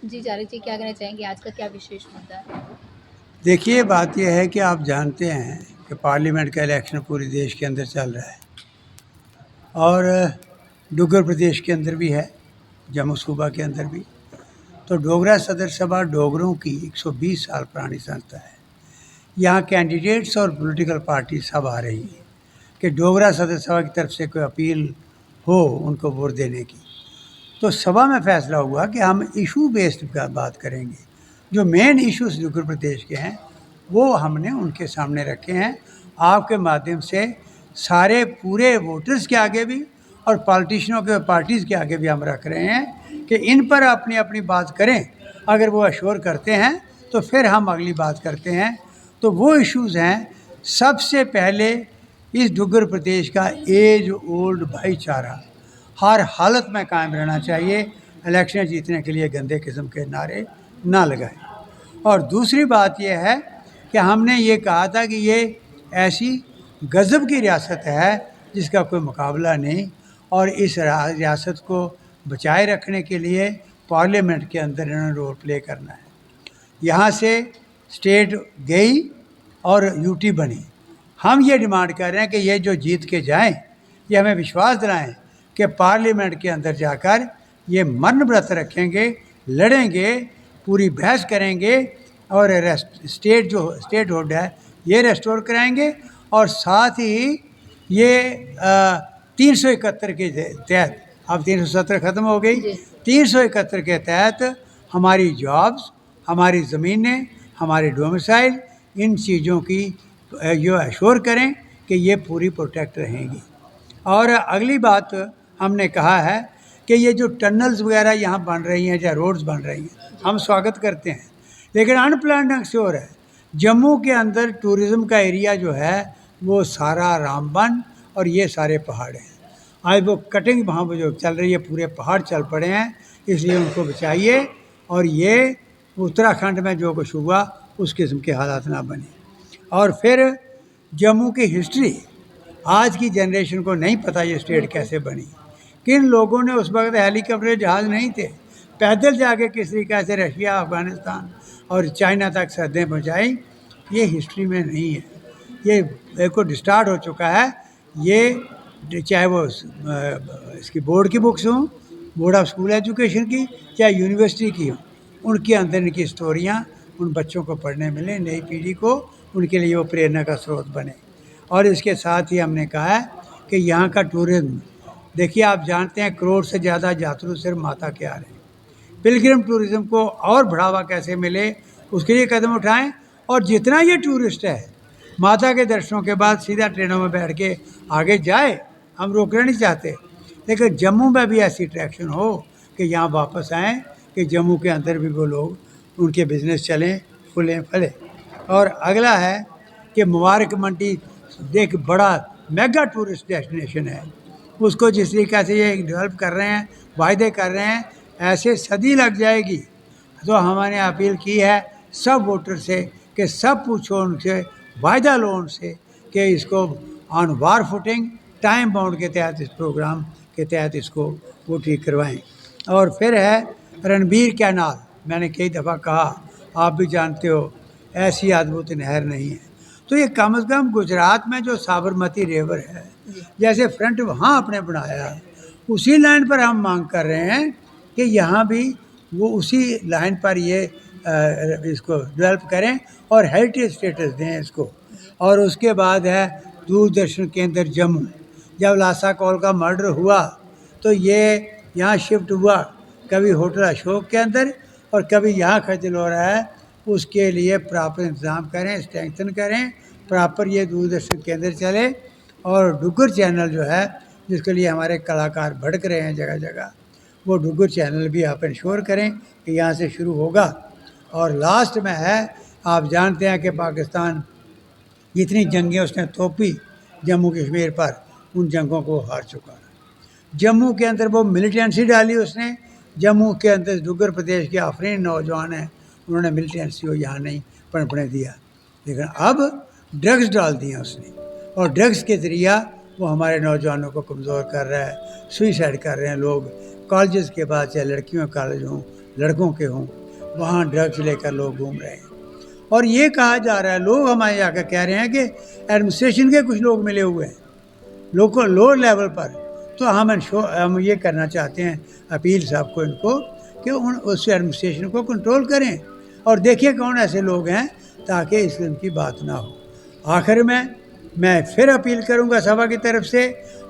जी, जावेद जी क्या कहना चाहेंगे? आज का क्या विशेष मुद्दा है? देखिए, बात यह है कि आप जानते हैं कि पार्लियामेंट का इलेक्शन पूरे देश के अंदर चल रहा है और डुग्गर प्रदेश के अंदर भी है, जम्मू सूबा के अंदर भी। तो डोगरा सदर सभा डोगरों की 120 साल पुरानी संस्था है। यहाँ कैंडिडेट्स और पॉलिटिकल पार्टी सब आ रही हैं कि डोगरा सदर सभा की तरफ से कोई अपील हो उनको वोट देने की। तो सभा में फैसला हुआ कि हम इशू बेस्ड का बात करेंगे। जो मेन इश्यूज उत्तर प्रदेश के हैं वो हमने उनके सामने रखे हैं। आपके माध्यम से सारे पूरे वोटर्स के आगे भी और पॉलिटिशियनों के पार्टीज़ के आगे भी हम रख रहे हैं कि इन पर अपनी अपनी बात करें। अगर वो अश्योर करते हैं तो फिर हम अगली बात करते हैं। तो वो इश्यूज़ हैं, सबसे पहले इस डुग्गर प्रदेश का एज ओल्ड भाईचारा हर हालत में कायम रहना चाहिए। इलेक्शन जीतने के लिए गंदे किस्म के नारे ना लगाएं। और दूसरी बात यह है कि हमने ये कहा था कि ये ऐसी गज़ब की रियासत है जिसका कोई मुकाबला नहीं, और इस रियासत को बचाए रखने के लिए पार्लियामेंट के अंदर इन्होंने रोल प्ले करना है। यहाँ से स्टेट गई और यूटी बनी। हम ये डिमांड कर रहे हैं कि ये जो जीत के जाएं, ये हमें विश्वास दिलाएं कि पार्लियामेंट के अंदर जाकर ये मरण व्रत रखेंगे, लड़ेंगे, पूरी बहस करेंगे और स्टेट होल्ड है ये रेस्टोर कराएंगे। और साथ ही ये 371 के तहत, अब 370 ख़त्म हो गई, जी। 371 के तहत हमारी जॉब्स, हमारी ज़मीनें, हमारे डोमिसाइल, इन चीज़ों की जो एश्योर करें कि ये पूरी प्रोटेक्ट रहेंगी। और अगली बात हमने कहा है कि ये जो टनल्स वगैरह यहाँ बन रही हैं या रोड्स बन रही हैं, हम स्वागत करते हैं, लेकिन अनप्लान्ड एक्श्योर है। जम्मू के अंदर टूरिज़्म का एरिया जो है वो सारा रामबन और ये सारे पहाड़ हैं। आज वो कटिंग वहाँ पर जो चल रही है, पूरे पहाड़ चल पड़े हैं, इसलिए उनको बचाइए और ये उत्तराखंड में जो कुछ हुआ उस किस्म के हालात ना बने। और फिर जम्मू की हिस्ट्री आज की जनरेशन को नहीं पता ये स्टेट कैसे बनी। किन लोगों ने उस वक्त हेलीकॉप्टर जहाज़ नहीं थे, पैदल जाके किस तरीके से रशिया, अफ़गानिस्तान और चाइना तक सरहदें पहुँचाई, ये हिस्ट्री में नहीं है। ये बिल्कुल डिस्टार्ट हो चुका है। ये चाहे वो इसकी बोर्ड की बुक्स हों, बोर्ड ऑफ स्कूल एजुकेशन की, चाहे यूनिवर्सिटी की हों, उनके अंदर इनकी स्टोरियाँ उन बच्चों को पढ़ने मिले, नई पीढ़ी को, उनके लिए वो प्रेरणा का स्रोत बने। और इसके साथ ही हमने कहा है कि यहाँ का टूरिज़्म, देखिए आप जानते हैं करोड़ से ज़्यादा यात्रु सिर्फ माता के आ रहे हैं। पिलग्रिम टूरिज़्म को और बढ़ावा कैसे मिले उसके लिए कदम उठाएं। और जितना ये टूरिस्ट है माता के दर्शनों के बाद सीधा ट्रेनों में बैठ के आगे जाए, हम रोकना नहीं चाहते, लेकिन जम्मू में भी ऐसी अट्रैक्शन हो कि यहाँ वापस आएँ, कि जम्मू के अंदर भी वो लोग उनके बिज़नेस चलें, फूलें फलें। और अगला है कि मुबारक मंडी एक बड़ा मेगा टूरिस्ट डेस्टिनेशन है, उसको जिस तरीके से ये डेवलप कर रहे हैं, वायदे कर रहे हैं, ऐसे सदी लग जाएगी। तो हमने अपील की है सब वोटर से कि सब पूछो उनसे, वायदा लो उनसे कि इसको on war footing time bound के तहत, इस प्रोग्राम के तहत इसको वो ठीक करवाएं। और फिर है रणबीर कैनाल, मैंने कई दफ़ा कहा, आप भी जानते हो, ऐसी अद्भुत नहर नहीं है। तो ये कम से कम गुजरात में जो साबरमती रिवर है, जैसे फ्रंट वहाँ आपने बनाया है, उसी लाइन पर हम मांग कर रहे हैं कि यहाँ भी वो उसी लाइन पर ये इसको डेवलप करें और हेरिटेज स्टेटस दें इसको। और उसके बाद है दूरदर्शन केंद्र जम्मू। जब लासा कौल का मर्डर हुआ तो ये यहाँ शिफ्ट हुआ, कभी होटल अशोक के अंदर और कभी यहाँ खजल हो रहा है। उसके लिए प्रॉपर इंतज़ाम करें, स्ट्रेंथन करें, प्रॉपर ये दूरदर्शन केंद्र चले। और डुग्गर चैनल जो है, जिसके लिए हमारे कलाकार भटक रहे हैं जगह जगह, वो डुग्गर चैनल भी आप इंश्योर करें कि यहाँ से शुरू होगा। और लास्ट में है, आप जानते हैं कि पाकिस्तान जितनी जंगें उसने तोपी जम्मू कश्मीर पर, उन जंगों को हार चुका है। जम्मू के अंदर वो मिलिटेंसी डाली उसने, जम्मू के अंदर डुग्गर प्रदेश के आफरीन नौजवान हैं, उन्होंने मिलिटेंसी को यहाँ नहीं पनपने दिया, लेकिन अब ड्रग्स डाल दिया उसने, और ड्रग्स के ज़रिया वो हमारे नौजवानों को कमज़ोर कर रहा है। सुइसाइड कर रहे हैं लोग, कॉलेज़ के बाद, चाहे लड़कियों का कॉलेज हों, लड़कों के हों, वहाँ ड्रग्स लेकर लोग घूम रहे हैं। और ये कहा जा रहा है, लोग हमारे जाकर कह रहे हैं कि एडमिनिस्ट्रेशन के कुछ लोग मिले हुए हैं लोकल लोअर लेवल पर। तो हम ये करना चाहते हैं अपील साहब को इनको कि उस एडमिनिस्ट्रेशन को कंट्रोल करें और देखिए कौन ऐसे लोग हैं ताकि इस किस्म की बात ना हो। आखिर में मैं फिर अपील करूंगा सभा की तरफ से,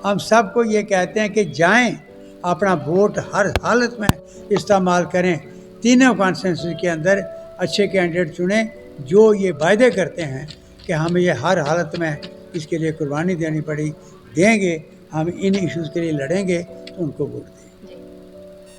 हम सब को ये कहते हैं कि जाएं, अपना वोट हर हालत में इस्तेमाल करें, तीनों कॉन्स्टिट्यूंसी के अंदर अच्छे कैंडिडेट चुनें जो ये वायदे करते हैं कि हमें ये हर हालत में इसके लिए कुर्बानी देनी पड़ी, देंगे, हम इन इश्यूज़ के लिए लड़ेंगे, तो उनको वोट दें।